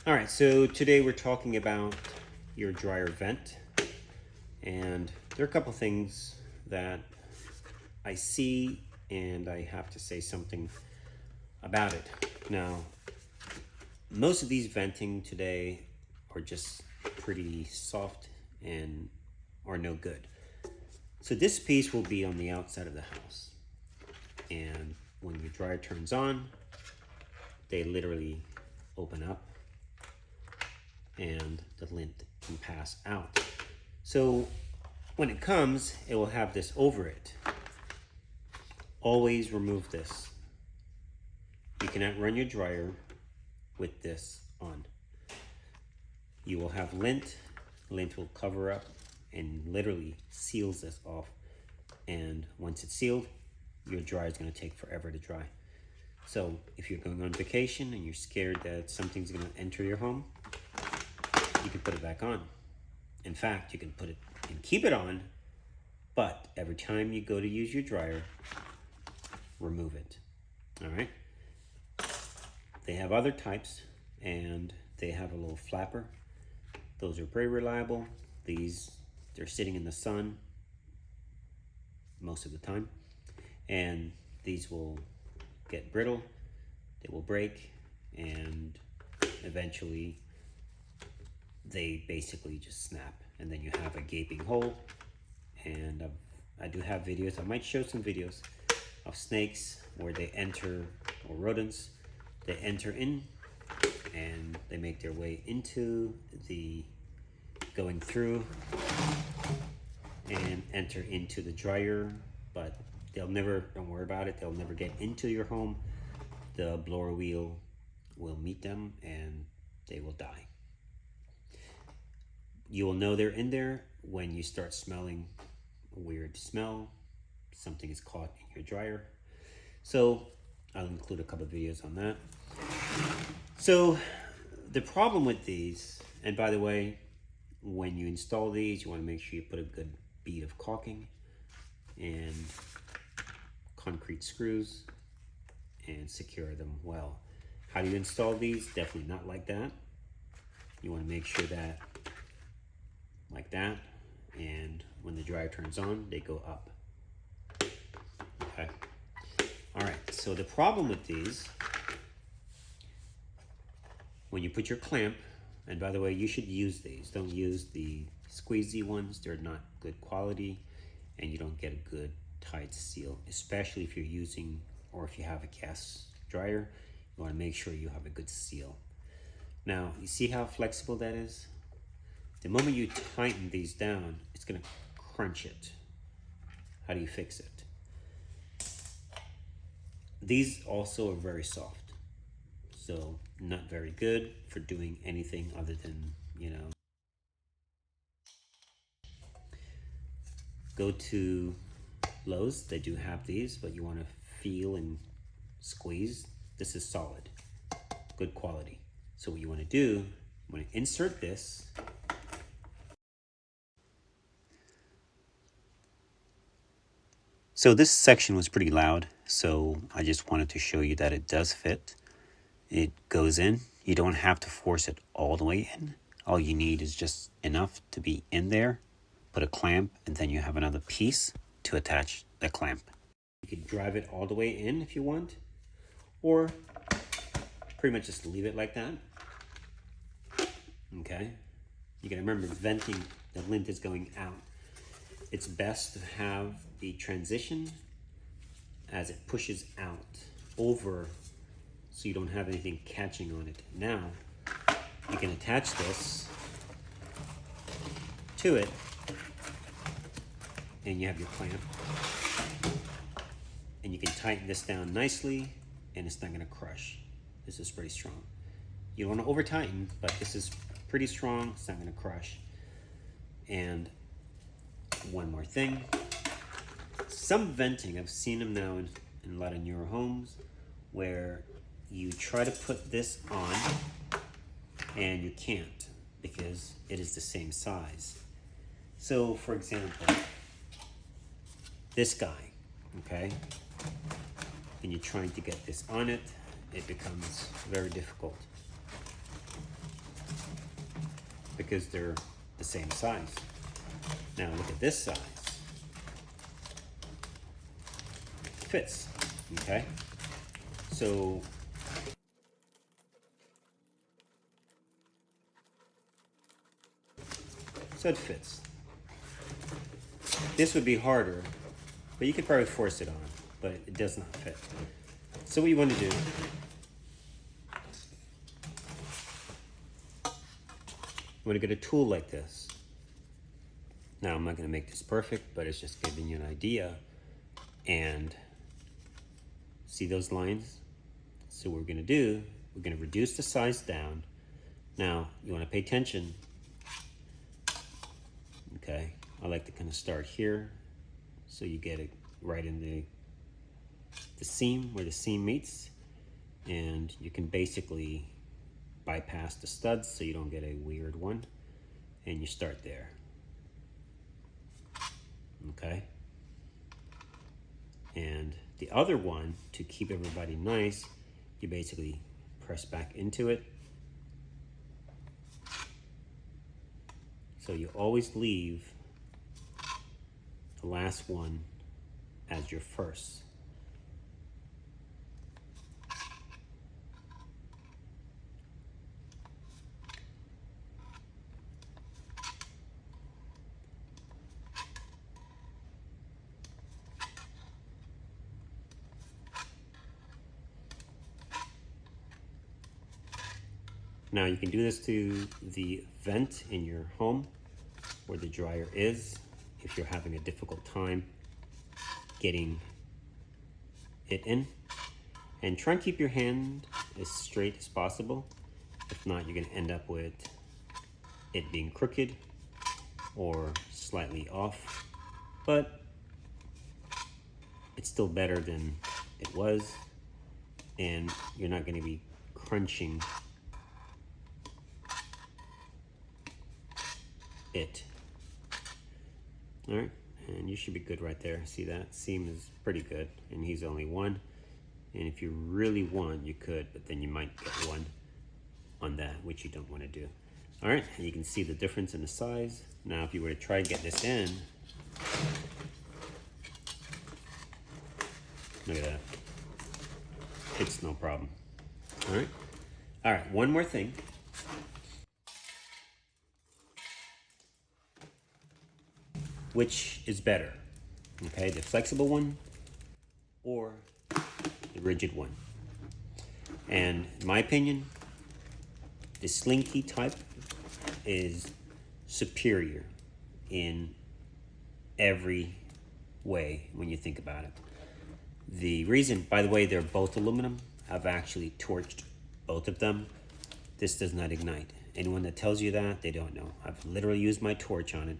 All right, so today we're talking about your dryer vent, and there are a couple things that I see and I have to say something about it. Now, most of these venting today are just pretty soft and are no good. So this piece will be on the outside of the house, and when your dryer turns on, they literally open up and the lint can pass out. So when it comes, it will have this over it. Always remove this. You cannot run your dryer with this on. You will have lint. Lint will cover up and literally seals this off. And once it's sealed, your dryer is going to take forever to dry. So if you're going on vacation and you're scared that something's going to enter your home, you can put it back on. In fact, you can put it and keep it on, but every time you go to use your dryer, remove it. All right? They have other types, and they have a little flapper. Those are very reliable. These, they're sitting in the sun most of the time, and these will get brittle, they will break, and eventually they basically just snap, and then you have a gaping hole. And I do have videos. I might show some videos of snakes where they enter, or rodents, they enter in and they make their way into the, going through and enter into the dryer, but they'll never, don't worry about it, they'll never get into your home. The blower wheel will meet them and they will die. You will know they're in there when you start smelling a weird smell. Something is caught in your dryer. So I'll include a couple of videos on that. So the problem with these, and by the way, when you install these, you want to make sure you put a good bead of caulking and concrete screws and secure them well. How do you install these? Definitely not like that. You want to make sure that like that, and when the dryer turns on, they go up. Okay. All right, so the problem with these, when you put your clamp, and by the way, you should use these. Don't use the squeezy ones. They're not good quality, and you don't get a good tight seal, especially if you're using, or if you have a gas dryer, you want to make sure you have a good seal. Now, you see how flexible that is? The moment you tighten these down, it's going to crunch it. How do you fix it? These also are very soft, so not very good for doing anything other than, you know, go to Lowe's. They do have these, but you want to feel and squeeze. This is solid, good quality. So what you want to do, you want to insert this. So this section was pretty loud, so I just wanted to show you that it does fit. It goes in. You don't have to force it all the way in. All you need is just enough to be in there. Put a clamp, and then you have another piece to attach the clamp. You can drive it all the way in if you want, or pretty much just leave it like that. Okay? You gotta remember, venting, the lint is going out. It's best to have the transition as it pushes out over, so you don't have anything catching on it. Now, you can attach this to it, and you have your clamp. And you can tighten this down nicely, and it's not gonna crush. This is pretty strong. You don't wanna over tighten, but this is pretty strong, it's not gonna crush. And one more thing. Some venting, I've seen them now in a lot of newer homes, where you try to put this on and you can't because it is the same size. So for example, this guy, okay, and you're trying to get this on it, it becomes very difficult. because they're the same size. Now look at this size. Fits, okay? So it fits. This would be harder, but you could probably force it on, but it does not fit. So what you want to do, you want to get a tool like this. Now I'm not going to make this perfect, but it's just giving you an idea. And see those lines? So what we're going to do, we're going to reduce the size down. Now you want to pay attention. Okay, I like to kind of start here so you get it right in the seam, where the seam meets, and you can basically bypass the studs so you don't get a weird one, and you start there. Okay, and the other one, to keep everybody nice, you basically press back into it. So you always leave the last one as your first. Now you can do this to the vent in your home where the dryer is if you're having a difficult time getting it in. And try and keep your hand as straight as possible. If not, you're going to end up with it being crooked or slightly off. But it's still better than it was, and you're not going to be crunching it. All right, and you should be good right there. See that seam is pretty good, and he's only one. And if you really want, you could, but then you might get one on that, which you don't want to do. All right, and you can see the difference in the size. Now, if you were to try to get this in, look at that. It's no problem. All right. All right, one more thing. Which is better? Okay, the flexible one or the rigid one? And in my opinion, the slinky type is superior in every way when you think about it. The reason, by the way, they're both aluminum. I've actually torched both of them. This does not ignite. Anyone that tells you that, they don't know. I've literally used my torch on it.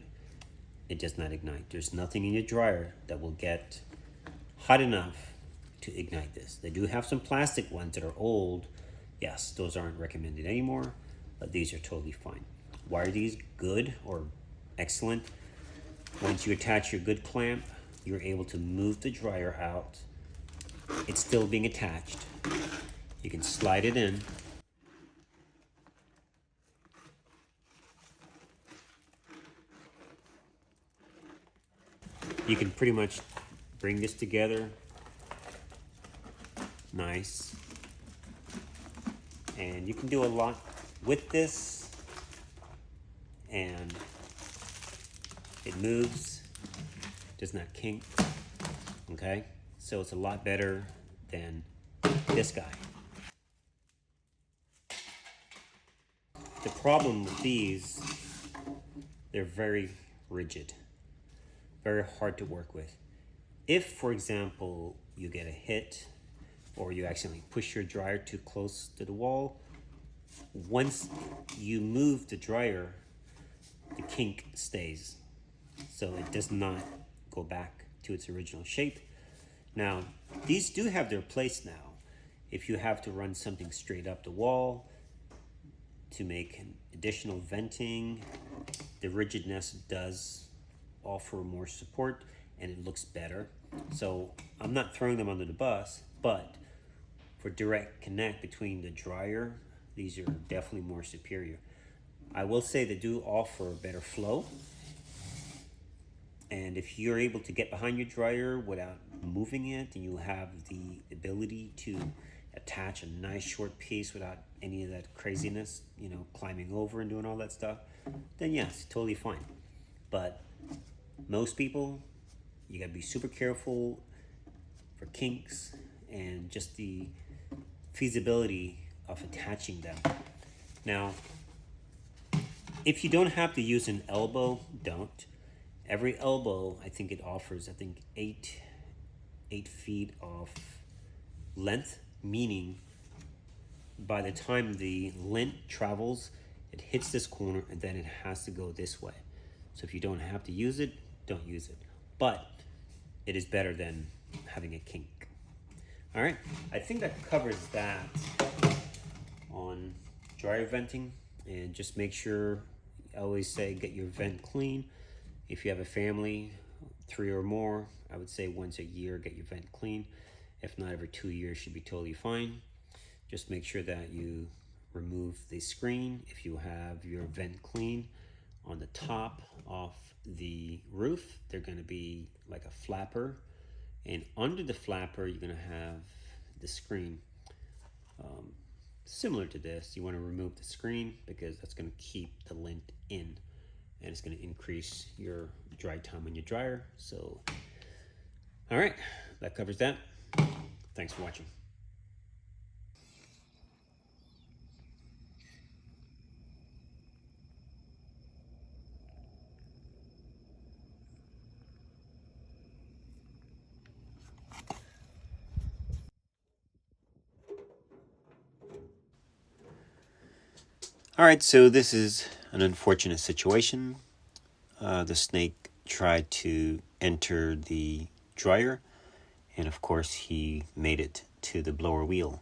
It does not ignite. There's nothing in your dryer that will get hot enough to ignite this. They do have some plastic ones that are old. Yes, those aren't recommended anymore, but these are totally fine. Why are these good or excellent? Once you attach your good clamp, you're able to move the dryer out. It's still being attached. You can slide it in. You can pretty much bring this together. Nice. And you can do a lot with this. And it moves, does not kink. Okay? So it's a lot better than this guy. The problem with these, they're very rigid. Very hard to work with. If, for example, you get a hit or you accidentally push your dryer too close to the wall, once you move the dryer, the kink stays. So it does not go back to its original shape. Now, these do have their place now. If you have to run something straight up the wall to make an additional venting, the rigidness does offer more support and it looks better. So I'm not throwing them under the bus, but for direct connect between the dryer, these are definitely more superior. I will say they do offer better flow. And if you're able to get behind your dryer without moving it, and you have the ability to attach a nice short piece without any of that craziness, you know, climbing over and doing all that stuff, then yes, totally fine. But most people, you gotta be super careful for kinks and just the feasibility of attaching them. Now, if you don't have to use an elbow, don't. Every elbow, I think it offers, 8 feet of length, meaning by the time the lint travels, it hits this corner and then it has to go this way. So if you don't have to use it, don't use it. But it is better than having a kink. All right, I think that covers that on dryer venting. And just make sure, I always say, get your vent clean. If you have a family, 3 or more, I would say once a year, get your vent clean. If not, every 2 years should be totally fine. Just make sure that you remove the screen. If you have your vent clean on the top of the roof, they're gonna be like a flapper. And under the flapper, you're gonna have the screen. Similar to this, you wanna remove the screen because that's gonna keep the lint in. And it's going to increase your dry time on your dryer. So, all right, that covers that. Thanks for watching. All right, so this is an unfortunate situation. The snake tried to enter the dryer, and of course he made it to the blower wheel.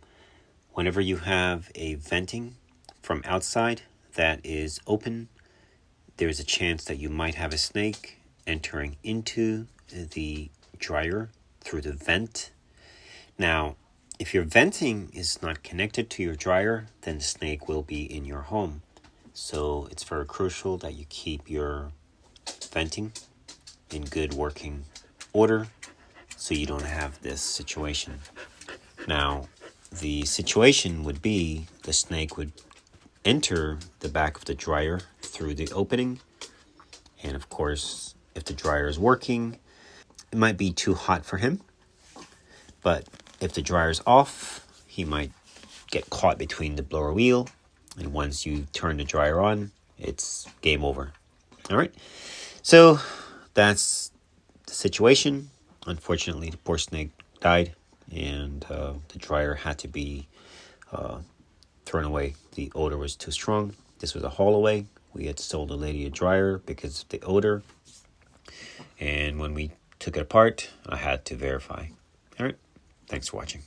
Whenever you have a venting from outside that is open, there's a chance that you might have a snake entering into the dryer through the vent. Now, if your venting is not connected to your dryer, then the snake will be in your home. So it's very crucial that you keep your venting in good working order so you don't have this situation. Now, the situation would be the snake would enter the back of the dryer through the opening. And of course, if the dryer is working, it might be too hot for him. But if the dryer's off, he might get caught between the blower wheel. And once you turn the dryer on, it's game over. All right. So that's the situation. Unfortunately, the poor snake died, and the dryer had to be thrown away. The odor was too strong. This was a haul away. We had sold a lady a dryer because of the odor. And when we took it apart, I had to verify. All right. Thanks for watching.